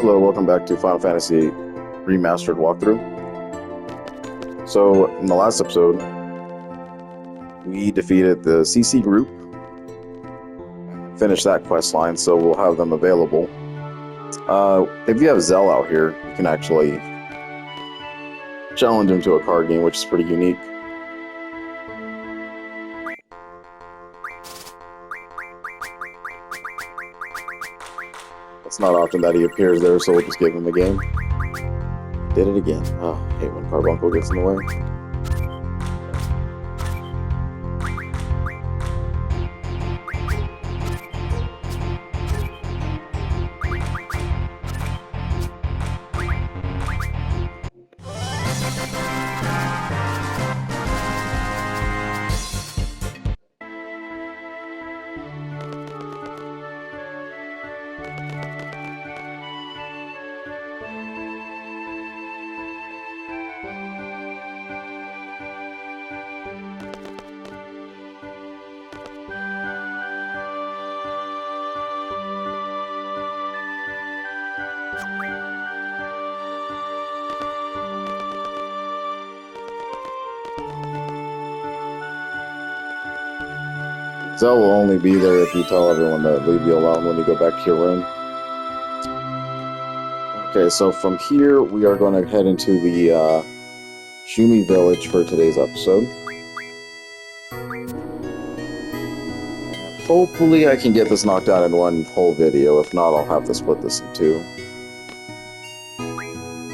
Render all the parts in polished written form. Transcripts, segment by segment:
Hello, welcome back to Final Fantasy Remastered walkthrough. So, in the last episode, we defeated the CC group, finished that quest line, so we'll have them available. If you have Zell out here, you can actually challenge him to a card game, which is pretty unique. It's not often that he appears there, so we'll just give him the game. Did it again. Oh, I hate when Carbuncle gets in the way. Zell will only be there if you tell everyone to leave you alone when you go back to your room. Okay, so from here, we are going to head into the Shumi Village for today's episode. Hopefully I can get this knocked out in one whole video. If not, I'll have to split this in two.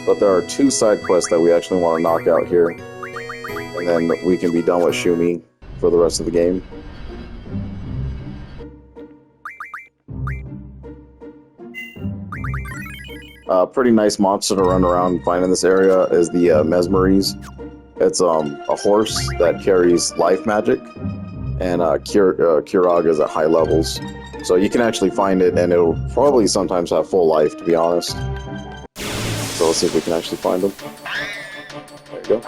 But there are two side quests that we actually want to knock out here. And then we can be done with Shumi for the rest of the game. Pretty nice monster to run around and find in this area is the Mesmeries. It's a horse that carries life magic, and Curaga is at high levels. So you can actually find it, and it'll probably sometimes have full life, to be honest. So let's see if we can actually find them. There you go.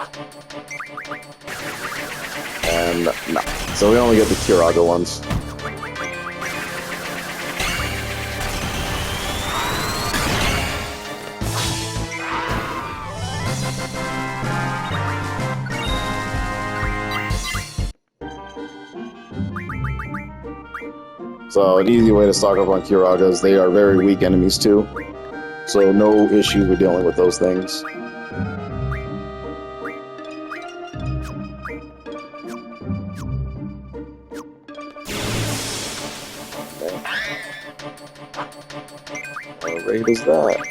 And no. So we only get the Curaga ones. So an easy way to stock up on Curagas, they are very weak enemies too. So no issue with dealing with those things. Okay. What raid is that?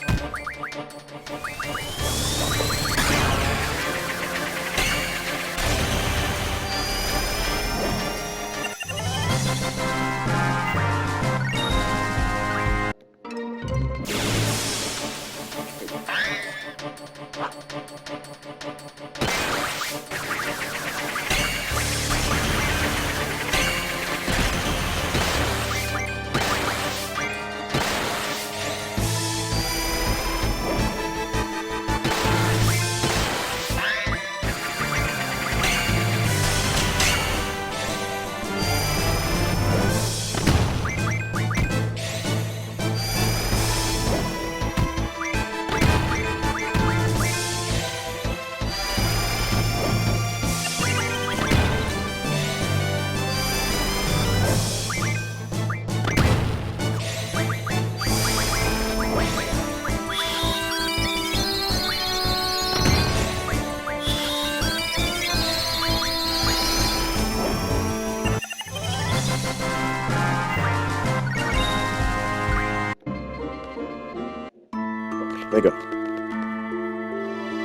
There you go.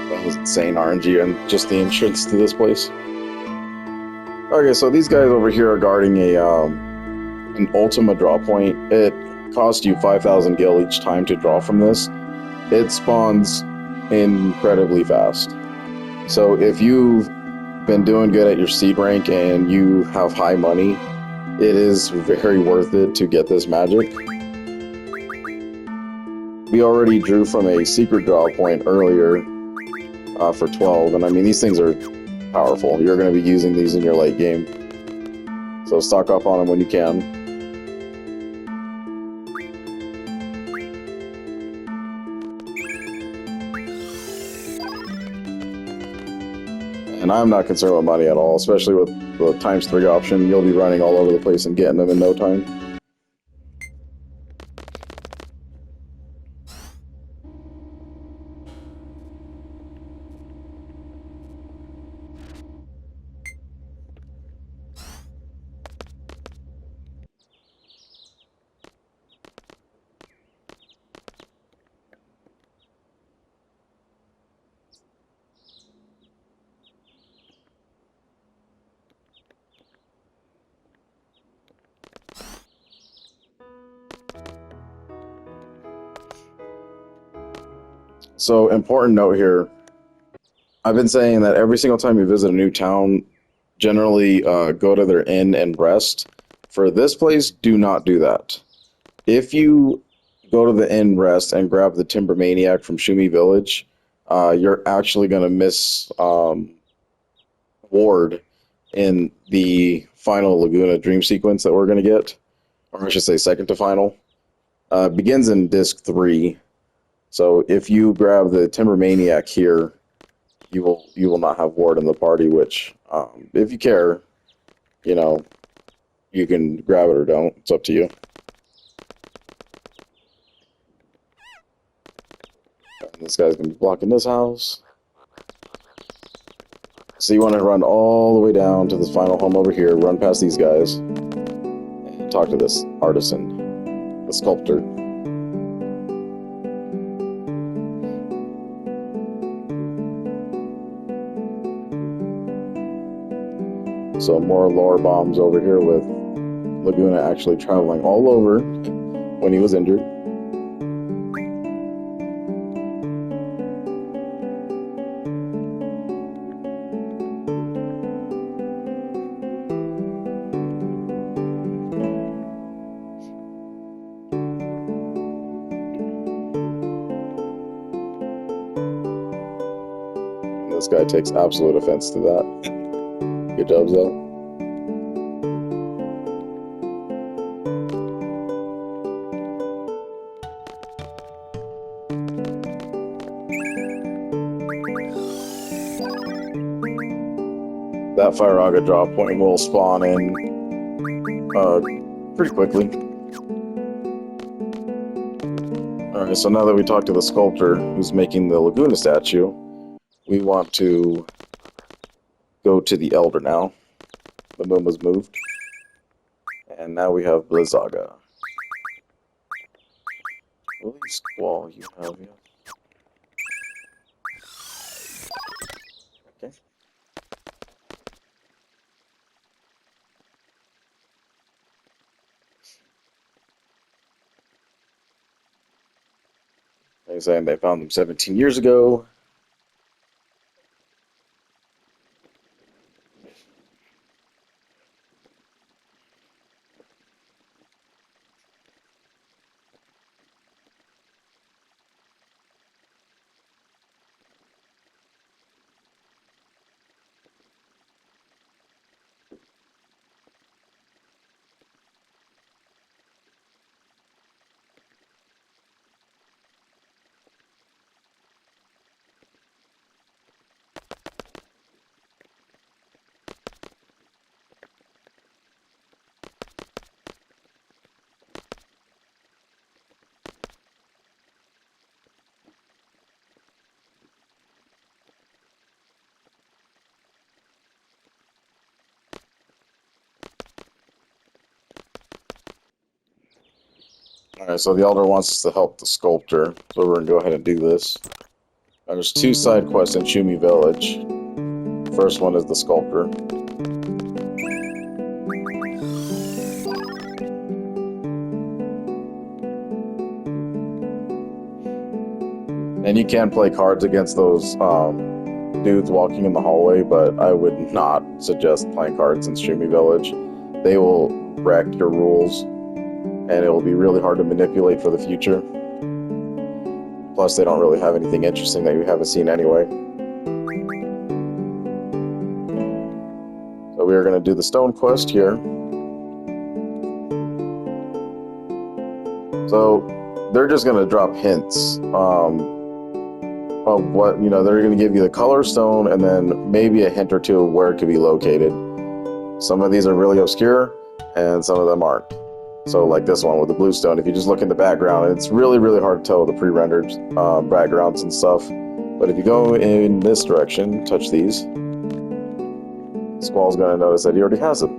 That was insane RNG and just the entrance to this place. Okay, so these guys over here are guarding an Ultima draw point. It costs you 5,000 gil each time to draw from this. It spawns incredibly fast. So if you've been doing good at your seed rank and you have high money, it is very worth it to get this magic. We already drew from a secret draw point earlier for 12, and I mean, these things are powerful. You're going to be using these in your late game. So stock up on them when you can. And I'm not concerned with money at all, especially with the ×3 option. You'll be running all over the place and getting them in no time. So, important note here. I've been saying that every single time you visit a new town, generally go to their inn and rest. For this place, do not do that. If you go to the inn rest and grab the Timber Maniac from Shumi Village, you're actually going to miss Ward in the final Laguna Dream sequence that we're going to get. Or I should say second to final. Begins in disc 3. So if you grab the Timber Maniac here, you will not have Ward in the party, which, if you care, you know, you can grab it or don't. It's up to you. And this guy's going to be blocking this house. So you want to run all the way down to this final home over here, run past these guys, and talk to this artisan, the sculptor. So more lore bombs over here with Laguna actually traveling all over when he was injured. And this guy takes absolute offense to that. Good job, Zell. That Firaga drop point will spawn in pretty quickly. Alright, so now that we talked to the sculptor who's making the Laguna statue, we want to go to the Elder now. The moon was moved. And now we have Blizzaga. What squall you have here? Okay. They're saying they found them 17 years ago. Alright, so the Elder wants us to help the sculptor, so we're going to go ahead and do this. Now, there's 2 side quests in Shumi Village. First one is the sculptor. And you can play cards against those dudes walking in the hallway, but I would not suggest playing cards in Shumi Village. They will wreck your rules, and it will be really hard to manipulate for the future. Plus, they don't really have anything interesting that you haven't seen anyway. So we are going to do the stone quest here. So they're just going to drop hints. of what, you know, they're going to give you the color stone and then maybe a hint or two of where it could be located. Some of these are really obscure and some of them aren't. So like this one with the blue stone, if you just look in the background, it's really, really hard to tell with the pre-rendered backgrounds and stuff. But if you go in this direction, touch these, Squall's going to notice that he already has it.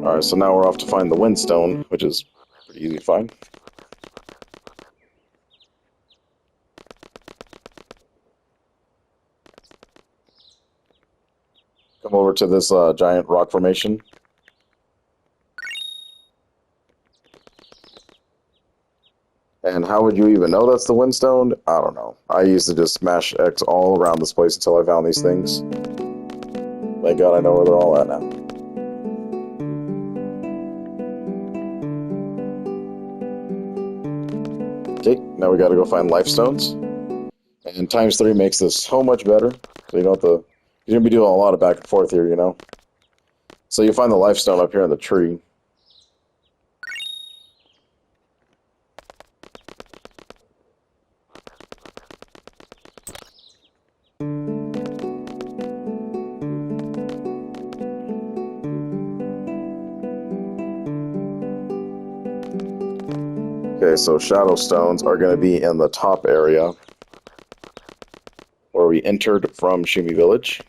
Alright, so now we're off to find the windstone, which is pretty easy to find. Come over to this giant rock formation. And how would you even know that's the windstone? I don't know. I used to just smash X all around this place until I found these things. Thank God I know where they're all at now. Okay, now we gotta go find life stones. And ×3 makes this so much better. So you don't have to... You're gonna be doing a lot of back and forth here, you know? So you find the life stone up here in the tree. Okay, so shadow stones are going to be in the top area where we entered from Shumi Village.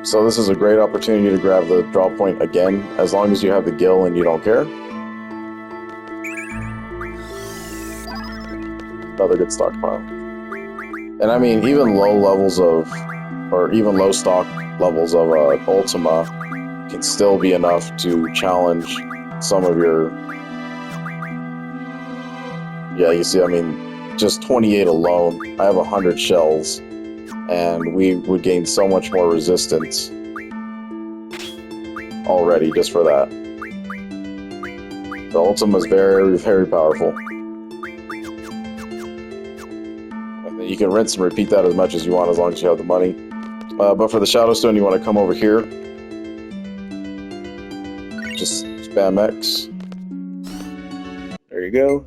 So this is a great opportunity to grab the draw point again, as long as you have the gill and you don't care. Another good stockpile. And I mean, even low levels of, or even low stock levels of Ultima can still be enough to challenge some of your... Yeah, you see, I mean, just 28 alone. I have 100 shells. And we would gain so much more resistance already just for that. The Ultima is very, very powerful. And then you can rinse and repeat that as much as you want as long as you have the money. But for the Shadow Stone, you want to come over here. Just spam X. There you go.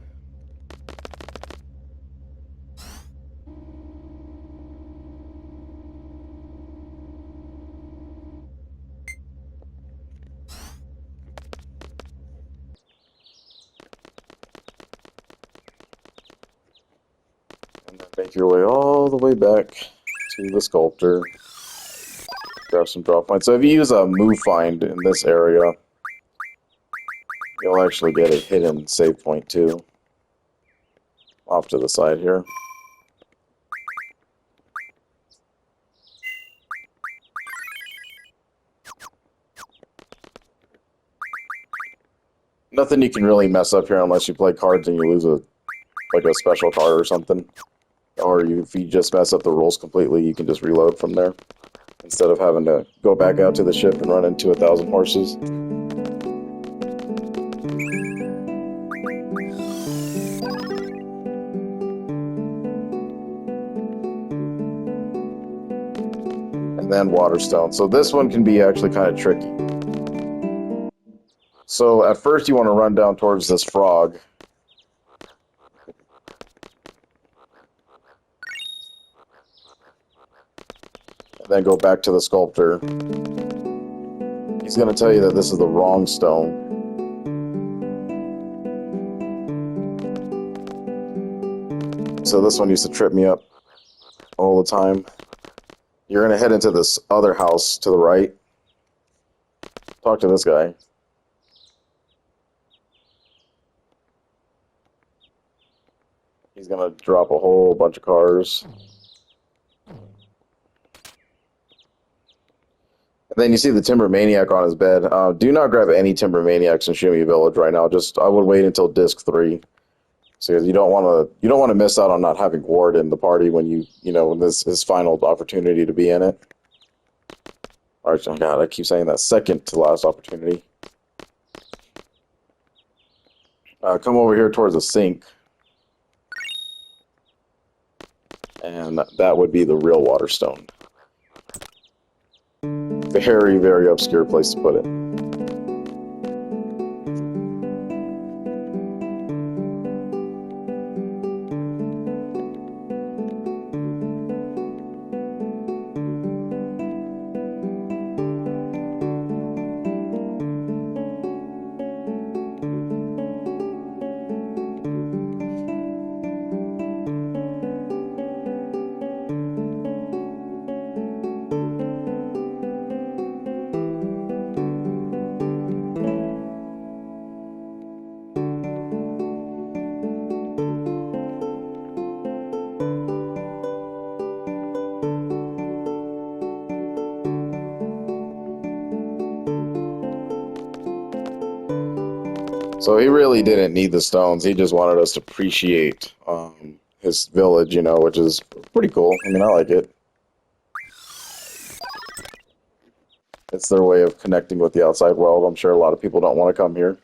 And then make your way all the way back to the sculptor. Grab some drop points. So if you use a move find in this area, you'll actually get a hidden save point too. Off to the side here. Nothing you can really mess up here unless you play cards and you lose a special card or something. Or if you just mess up the rules completely, you can just reload from there. Instead of having to go back out to the ship and run into 1,000 horses. And then Waterstone. So this one can be actually kind of tricky. So at first you want to run down towards this frog. And then go back to the sculptor. He's going to tell you that this is the wrong stone. So this one used to trip me up all the time. You're going to head into this other house to the right. Talk to this guy. He's going to drop a whole bunch of cars. Then you see the Timber Maniac on his bed. Do not grab any Timber Maniacs in Shumi Village right now. I would wait until Disc 3. So you don't want to miss out on not having Ward in the party when when this his final opportunity to be in it. Or, oh God, I keep saying that, second to last opportunity. Come over here towards the sink. And that would be the real Waterstone. Very, very obscure place to put it. So he really didn't need the stones. He just wanted us to appreciate his village, which is pretty cool. I mean, I like it. It's their way of connecting with the outside world. I'm sure a lot of people don't want to come here.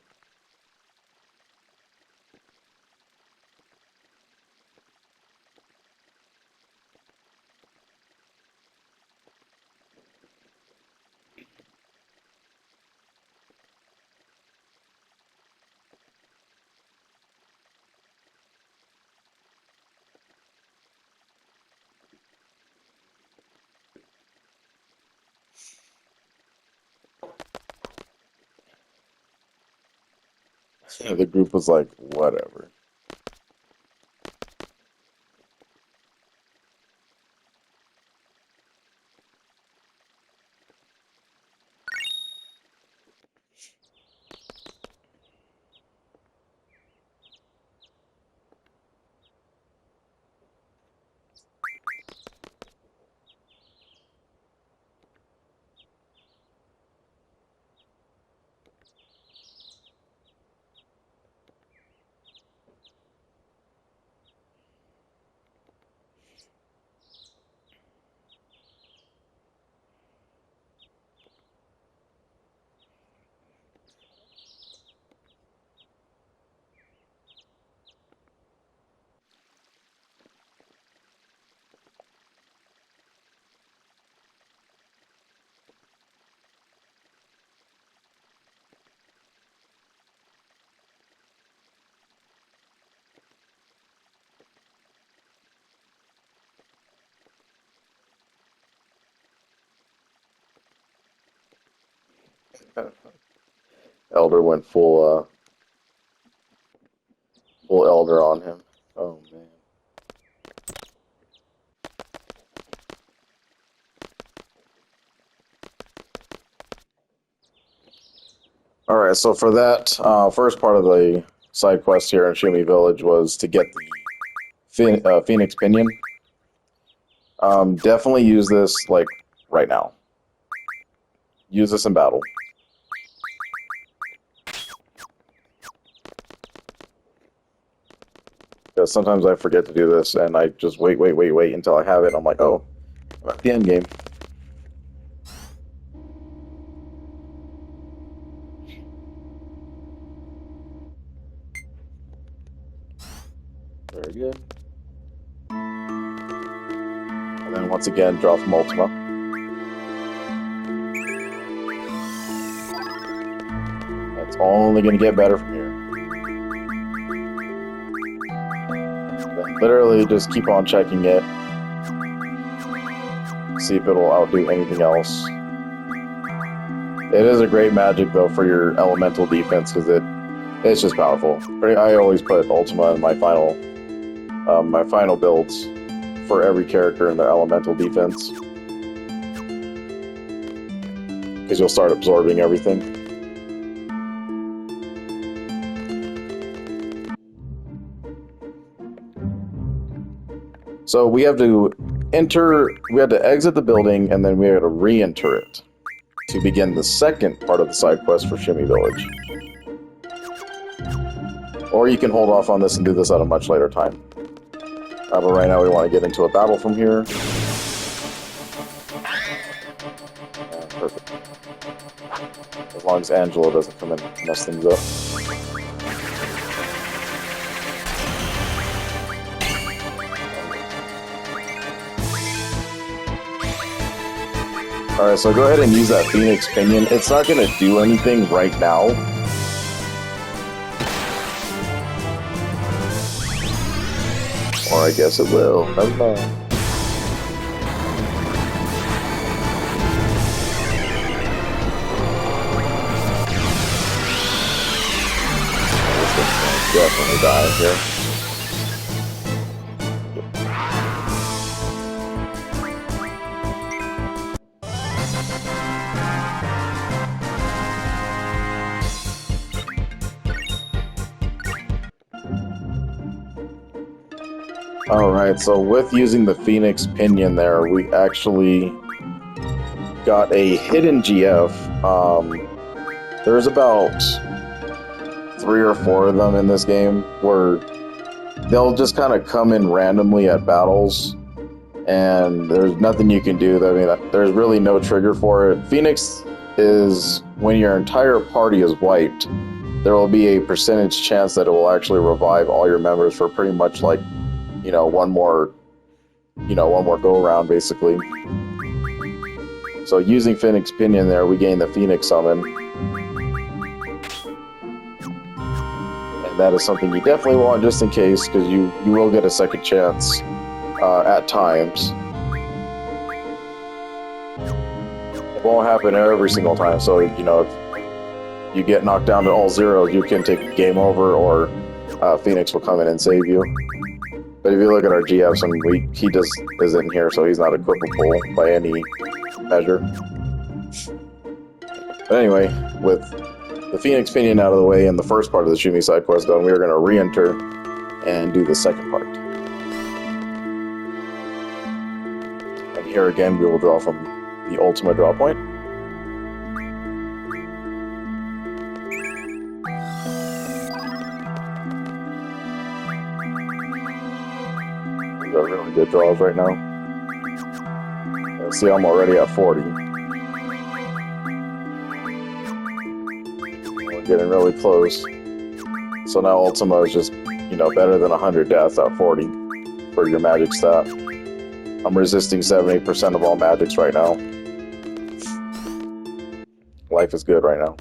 The group was like, whatever. Elder went full Elder on him. Oh man. All right, so for that first part of the side quest here in Shumi Village was to get the Phoenix Pinion. Definitely use this like right now. Use this in battle. Because sometimes I forget to do this, and I just wait until I have it. I'm like, oh, I'm at the end game. Very good. And then once again, draw from Ultima. It's only going to get better from here. Then literally just keep on checking it. See if it'll outdo anything else. It is a great magic, though, for your elemental defense, because it's just powerful. I always put Ultima in my final builds for every character in their elemental defense, because you'll start absorbing everything. So we had to exit the building, and then we had to re-enter it. to begin the second part of the side quest for Shumi Village. Or you can hold off on this and do this at a much later time. But right now we want to get into a battle from here. Perfect. As long as Angela doesn't come in and mess things up. Alright, so go ahead and use that Phoenix Pinion. It's not going to do anything right now. Or I guess it will. Never mind. Definitely die here. Alright, so with using the Phoenix Pinion there, we actually got a hidden GF. There's about 3 or 4 of them in this game where they'll just kind of come in randomly at battles, and there's nothing you can do. I mean, there's really no trigger for it. Phoenix is when your entire party is wiped, there will be a percentage chance that it will actually revive all your members for pretty much like, one more go around basically. So using Phoenix Pinion there, we gain the Phoenix Summon. And that is something you definitely want just in case, because you will get a second chance at times. It won't happen every single time, so if you get knocked down to all zeros, you can take game over, or Phoenix will come in and save you. But if you look at our GFs, he isn't here, so he's not equipable by any measure. But anyway, with the Phoenix Pinion out of the way and the first part of the Shumi side quest done, we are going to re-enter and do the second part. And here again, we will draw from the Ultima draw point. These are really good draws right now. See, I'm already at 40. We're getting really close. So now Ultima is just, better than 100 deaths at 40 for your magic stat. I'm resisting 78% of all magics right now. Life is good right now.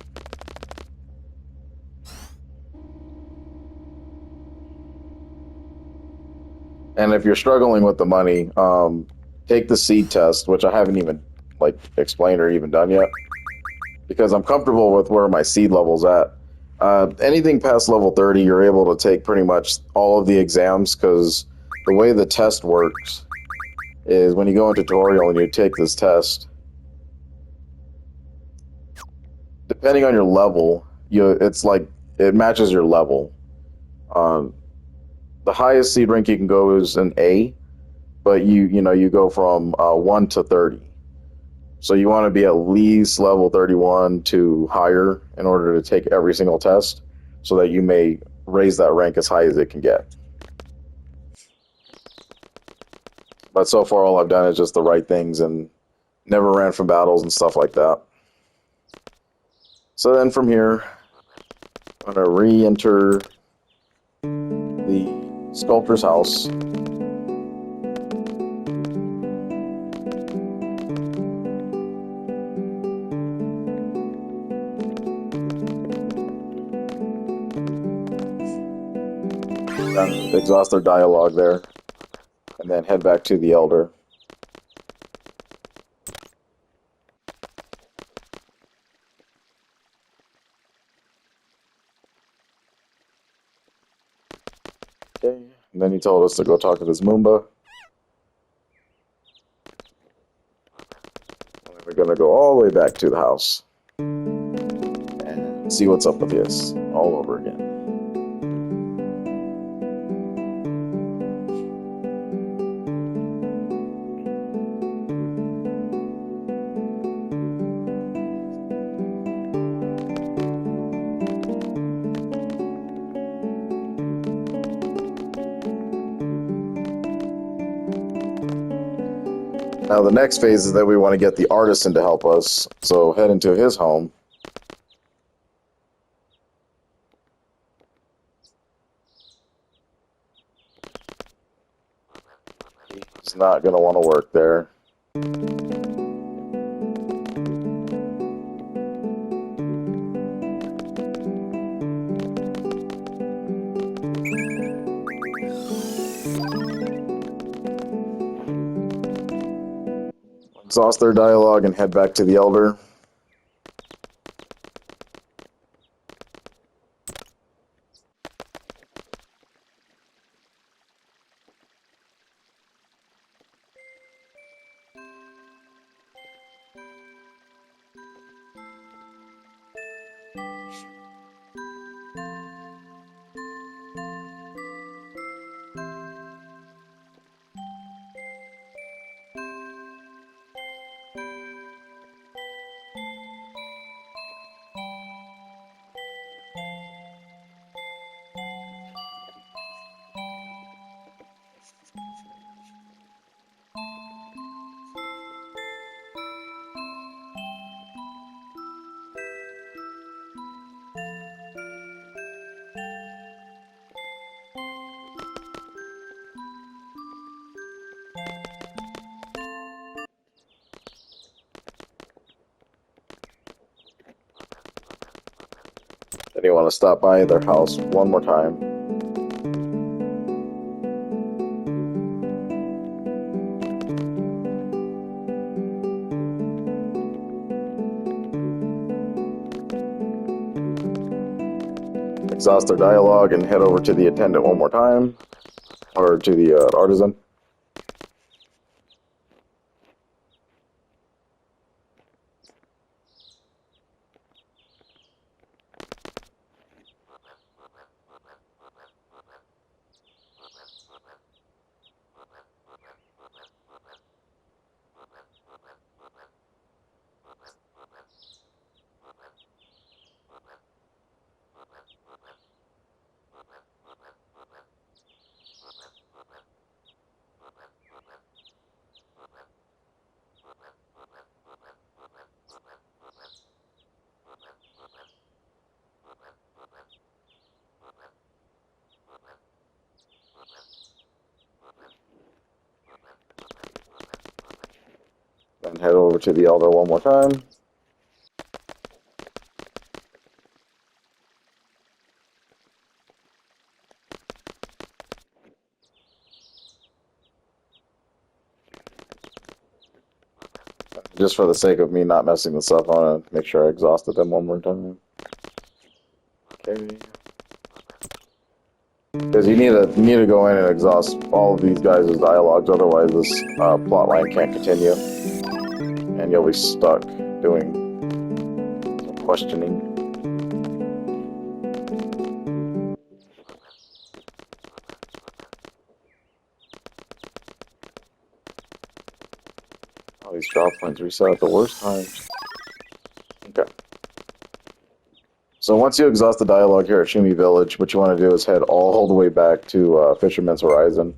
And if you're struggling with the money, take the seed test, which I haven't even explained or even done yet, because I'm comfortable with where my seed level's at. Anything past level 30, you're able to take pretty much all of the exams, because the way the test works is when you go in tutorial and you take this test, depending on your level, it matches your level. The highest seed rank you can go is an A, but you go from 1 to 30. So you want to be at least level 31 to higher in order to take every single test, so that you may raise that rank as high as it can get. But so far all I've done is just the right things and never ran from battles and stuff like that. So then from here, I'm going to re-enter the Sculptor's House. Exhaust their dialogue there, and then head back to the Elder. Okay, and then he told us to go talk to this Moomba. And we're gonna go all the way back to the house and see what's up with this all over again. Now the next phase is that we want to get the artisan to help us, so head into his home. He's not going to want to work there. Exhaust their dialogue and head back to the Elder. Then you want to stop by their house one more time. Exhaust their dialogue and head over to the attendant one more time, or to the artisan. Then head over to the Elder one more time. Just for the sake of me not messing this up, I want to make sure I exhausted them one more time. Okay. Because you need to go in and exhaust all of these guys' dialogues, otherwise this plot line can't continue. And you'll be stuck doing some questioning. All these drop points reset at the worst times. Okay. So once you exhaust the dialogue here at Shumi Village, what you want to do is head all the way back to Fisherman's Horizon.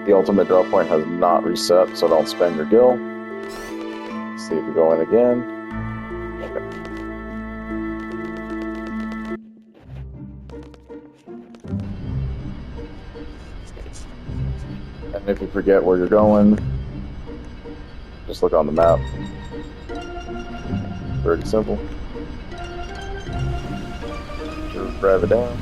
The ultimate drop point has not reset, so don't spend your gil. Let's see if we go in again. Okay. And if you forget where you're going, just look on the map. Very simple. Just grab it down.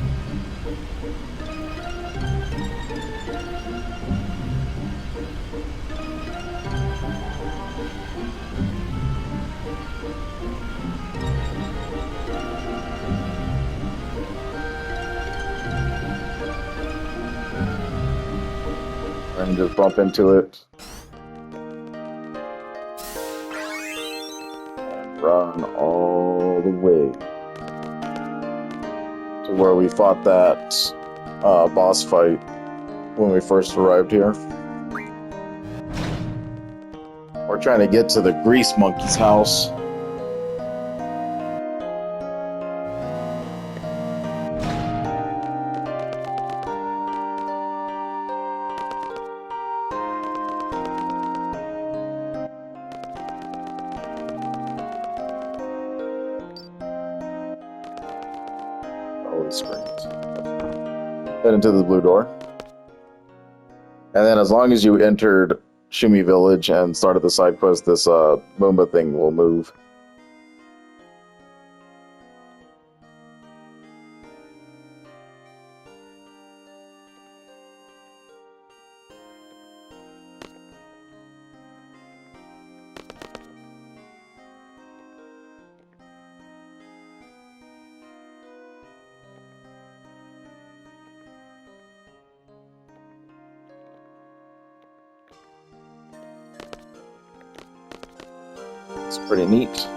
And just bump into it. And run all the way to where we fought that boss fight when we first arrived here. We're trying to get to the grease monkey's house. Screens. Head into the blue door. And then as long as you entered Shumi Village and started the side quest, this Moomba thing will move. It's pretty neat.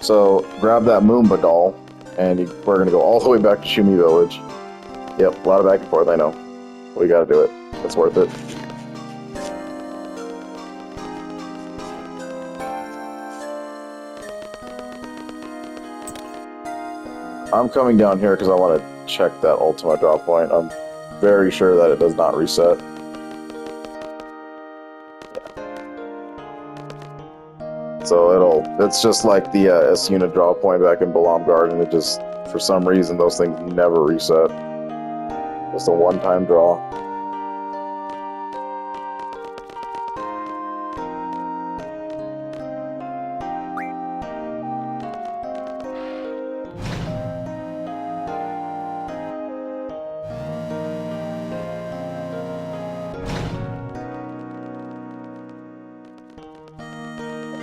So grab that Moomba doll, and we're going to go all the way back to Shumi Village. Yep, a lot of back and forth, I know. We got to do it. It's worth it. I'm coming down here because I want to check that Ultima drop point. I'm very sure that it does not reset. So it's just like the S-Unit draw point back in Balam Garden. It just, for some reason, those things never reset. Just a one-time draw.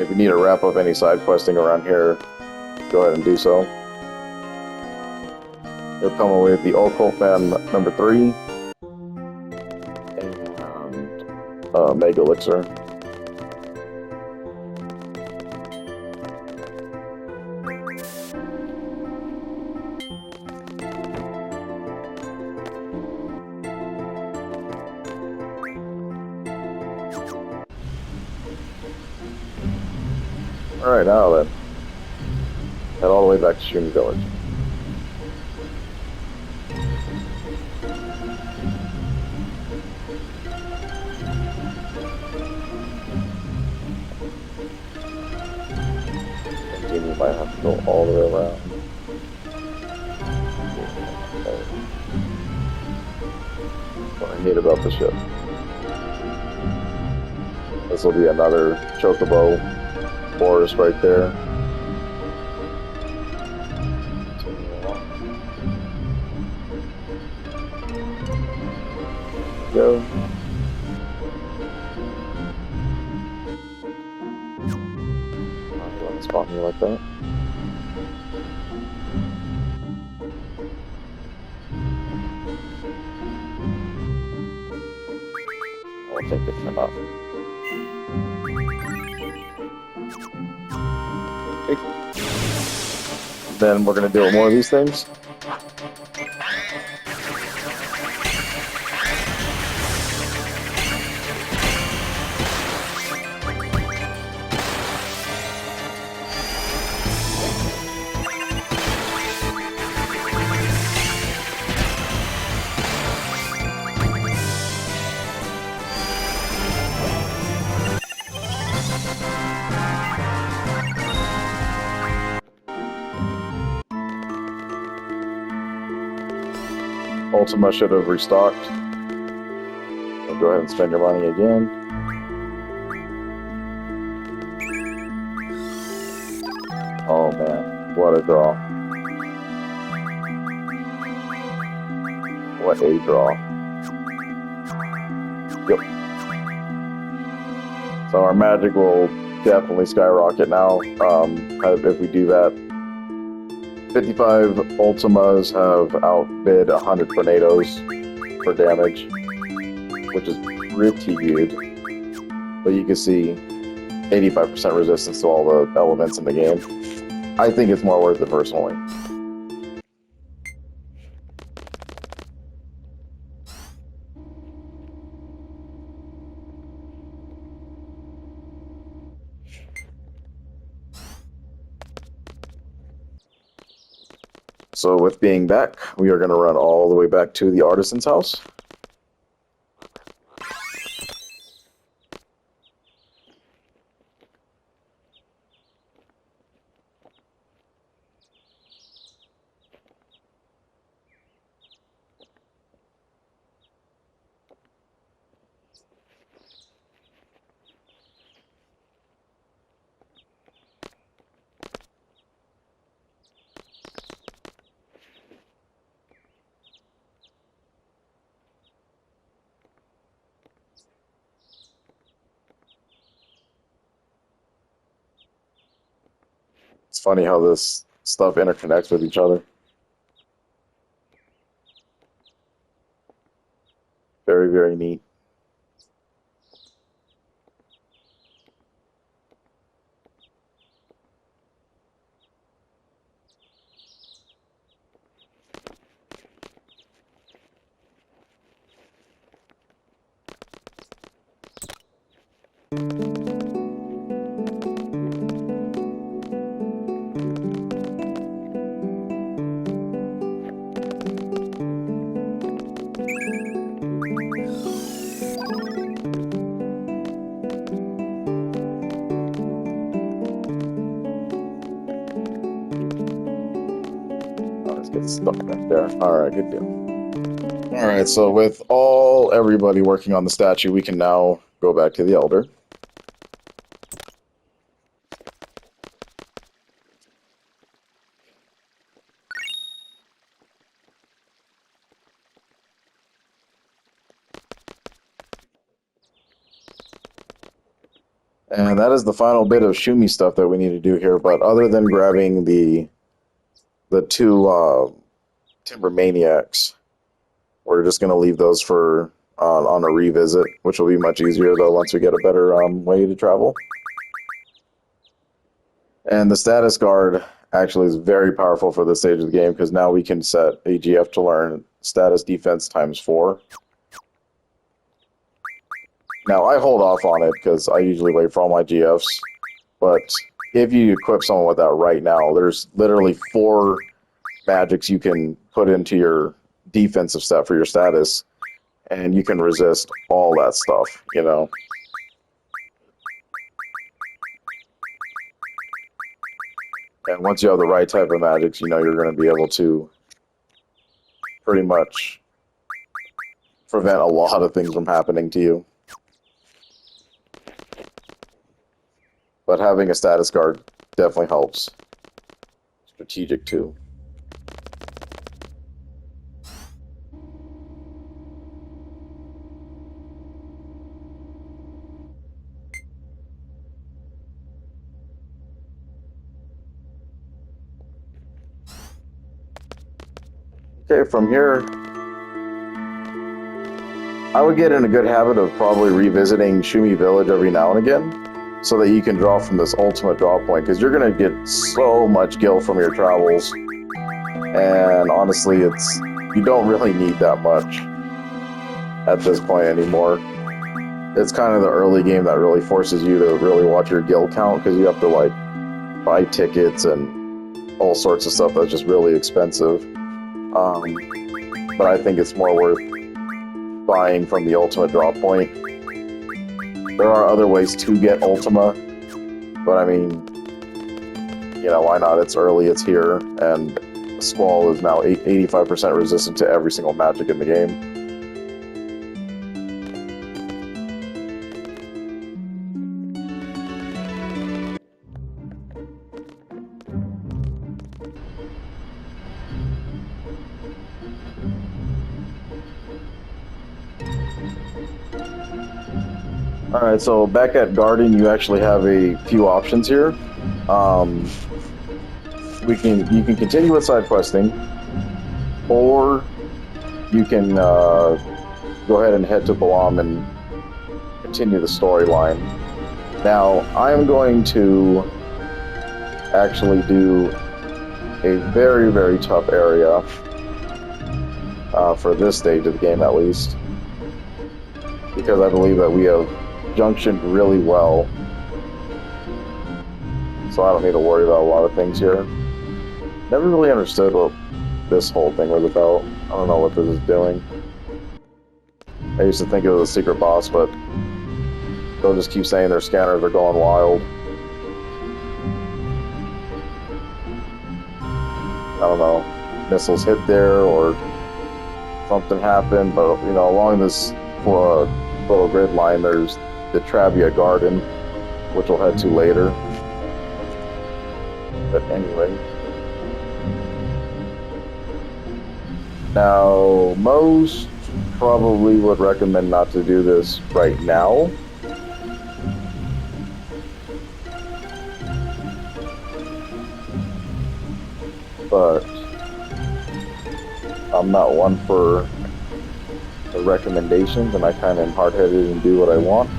If you need to wrap up any side questing around here, go ahead and do so. You'll come away with the Occult Man number 3 and Mega Elixir. Alright, now then, head all the way back to Shumi Village. I think we might have to go all the way around. What I need about the ship. This will be another Chocobo forest right there. Go. Not going to spot me like that. I'll take it from up. Then we're going to do more of these things. Ultima should have restocked. So go ahead and spend your money again. Oh man, what a draw. What a draw. Yep. So our magic will definitely skyrocket now if we do that. 55 Ultimas have outbid 100 tornadoes for damage, which is pretty good. But you can see 85% resistance to all the elements in the game. I think it's more worth it personally. So with being back, we are going to run all the way back to the artisan's house. It's funny how this stuff interconnects with each other. Very, very neat. Let's get stuck back there. Alright, good deal. Alright, so with everybody working on the statue, we can now go back to the Elder. And that is the final bit of Shumi stuff that we need to do here, but other than grabbing the two Timber Maniacs, we're just going to leave those for on a revisit, which will be much easier, though, once we get a better way to travel. And the status guard actually is very powerful for this stage of the game, because now we can set AGF to learn status defense ×4. Now, I hold off on it because I usually wait for all my GFs, but if you equip someone with that right now, there's literally 4 magics you can put into your defensive stat for your status, and you can resist all that stuff, you know. And once you have the right type of magics, you know you're going to be able to pretty much prevent a lot of things from happening to you. But having a status guard definitely helps. Strategic too. Okay, from here, I would get in a good habit of probably revisiting Shumi Village every now and again, so that you can draw from this ultimate draw point, because you're going to get so much gil from your travels, and honestly, you don't really need that much at this point anymore. It's kind of the early game that really forces you to really watch your gil count, because you have to like buy tickets and all sorts of stuff that's just really expensive. But I think it's more worth buying from the ultimate draw point. There are other ways to get Ultima, but I mean, you know, why not? It's early, it's here, and Squall is now 85% resistant to every single magic in the game. Alright, so back at Garden, you actually have a few options here. You can continue with side questing, or you can go ahead and head to Balam and continue the storyline. Now, I am going to actually do a very, very tough area for this stage of the game, at least, because I believe that we have junctioned really well, so I don't need to worry about a lot of things here. Never really understood what this whole thing was about. I don't know what this is doing. I used to think it was a secret boss, but they'll just keep saying their scanners are going wild. I don't know, missiles hit there or something happened, but you know, along this little grid line, there's the Travia Garden, which we'll head to later. But anyway, now most probably would recommend not to do this right now. But I'm not one for the recommendations, and I kind of am hard-headed and do what I want.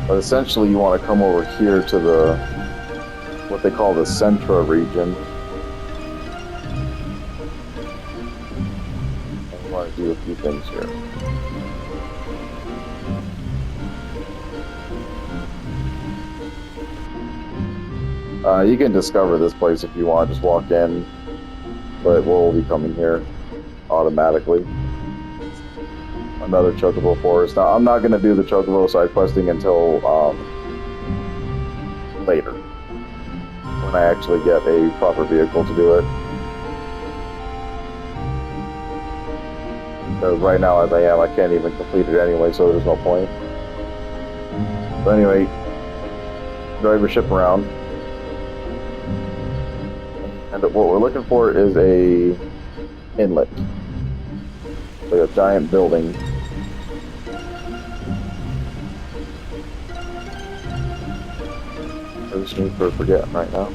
But essentially, you want to come over here to the what they call the Centra region. And you want to do a few things here. You can discover this place if you want. Just walk in, but we'll be coming here automatically. Another Chocobo Forest. Now, I'm not going to do the Chocobo side questing until later, when I actually get a proper vehicle to do it. Because right now, as I am, I can't even complete it anyway, so there's no point. But anyway, drive your ship around. And what we're looking for is a inlet. Like a giant building. I just need to forget right now.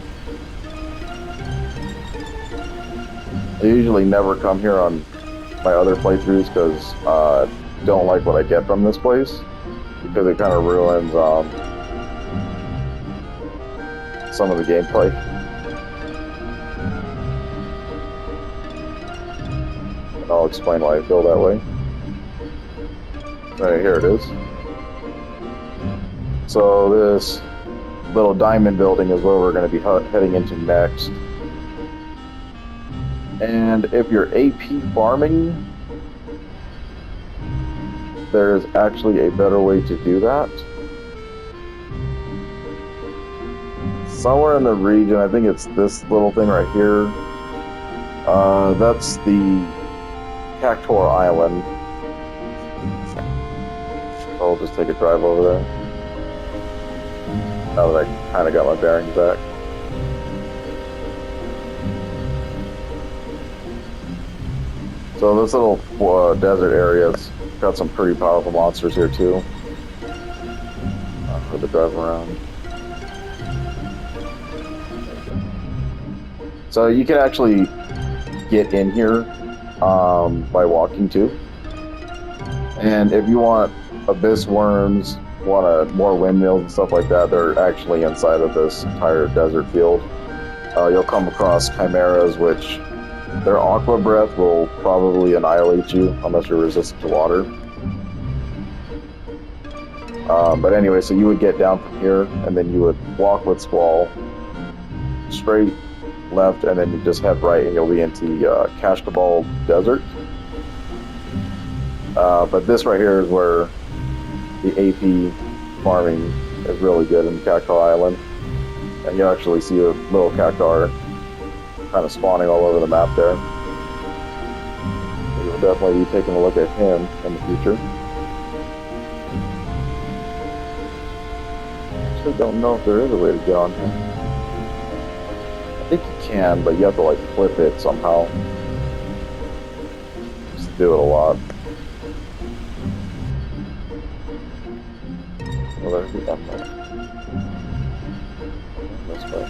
I usually never come here on my other playthroughs because I don't like what I get from this place. Because it kind of ruins some of the gameplay. I'll explain why I feel that way. Right, here it is. So this little diamond building is where we're going to be heading into next. And if you're AP farming, there's actually a better way to do that. Somewhere in the region, I think it's this little thing right here. That's the Cactuar Island. I'll just take a drive over there. Now that I kind of got my bearings back. So this little desert area's got some pretty powerful monsters here too. For the drive around. So you can actually get in here by walking too. And if you want abyss worms, want more windmills and stuff like that, they're actually inside of this entire desert field. You'll come across chimeras, which their aqua breath will probably annihilate you unless you're resistant to water. But anyway, so you would get down from here, and then you would walk with Squall straight left, and then you just head right, and you'll be into the Kashkabal Desert. But this right here is where the AP farming is really good in Cactuar Island. And you'll actually see a little Cactuar kind of spawning all over the map there. So you'll definitely be taking a look at him in the future. I actually don't know if there is a way to get on here. I think you can, but you have to like flip it somehow. Just do it a lot. Well, there's the emerald. This way.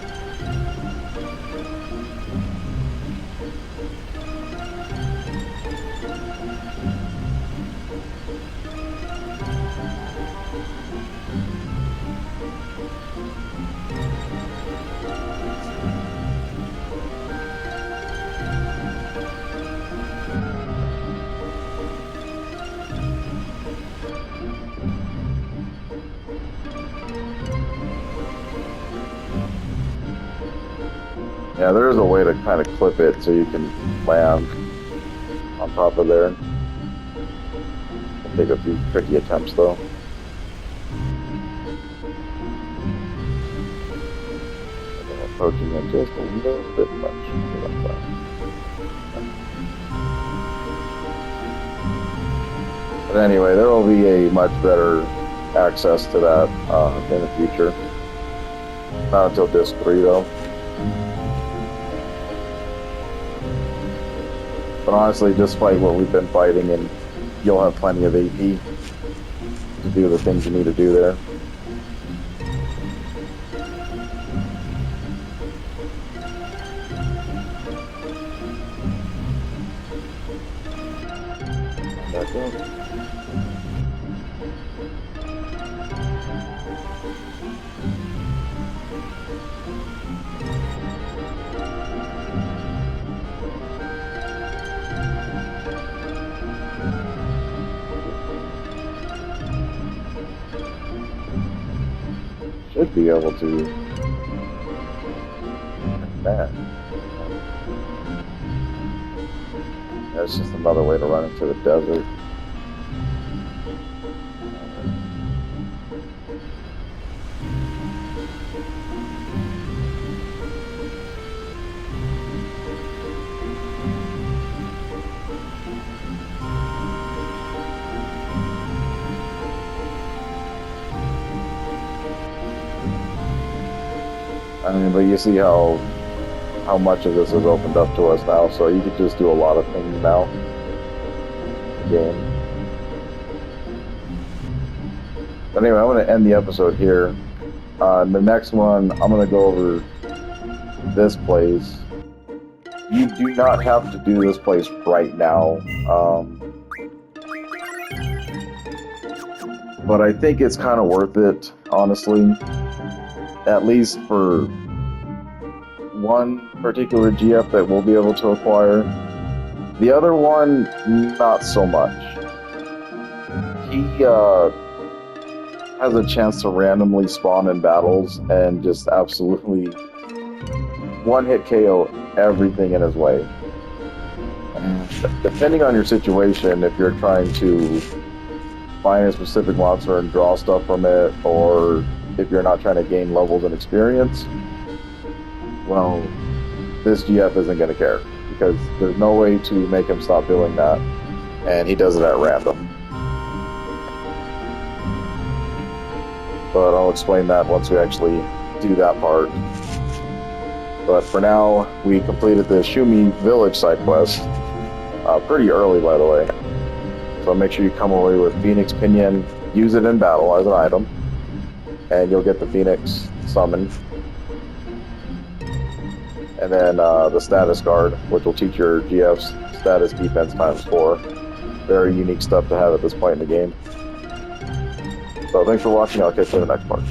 Yeah, there is a way to kind of clip it so you can land on top of there. It'll take a few tricky attempts though. I'm approaching it just a little bit much. But anyway, there will be a much better access to that in the future. Not until disc 3 though. But honestly, just fight what we've been fighting and you'll have plenty of AP to do the things you need to do there. Back up. Should be able to. That. That's just another way to run into the desert. I mean, but you see how much of this is opened up to us now, so you could just do a lot of things now in the game. But anyway, I'm going to end the episode here. The next one, I'm going to go over this place. You do not have to do this place right now. But I think it's kind of worth it, honestly. At least for one particular GF that we'll be able to acquire. The other one, not so much. He has a chance to randomly spawn in battles and just absolutely one-hit KO everything in his way. And depending on your situation, if you're trying to find a specific monster and draw stuff from it, or if you're not trying to gain levels and experience, well, this GF isn't going to care, because there's no way to make him stop doing that, and he does it at random. But I'll explain that once we actually do that part. But for now, we completed the Shumi Village side quest, pretty early by the way. So make sure you come away with Phoenix Pinion, use it in battle as an item, and you'll get the Phoenix summon. And then the status card, which will teach your GF's status defense ×4. Very unique stuff to have at this point in the game. So thanks for watching, I'll catch you in the next part.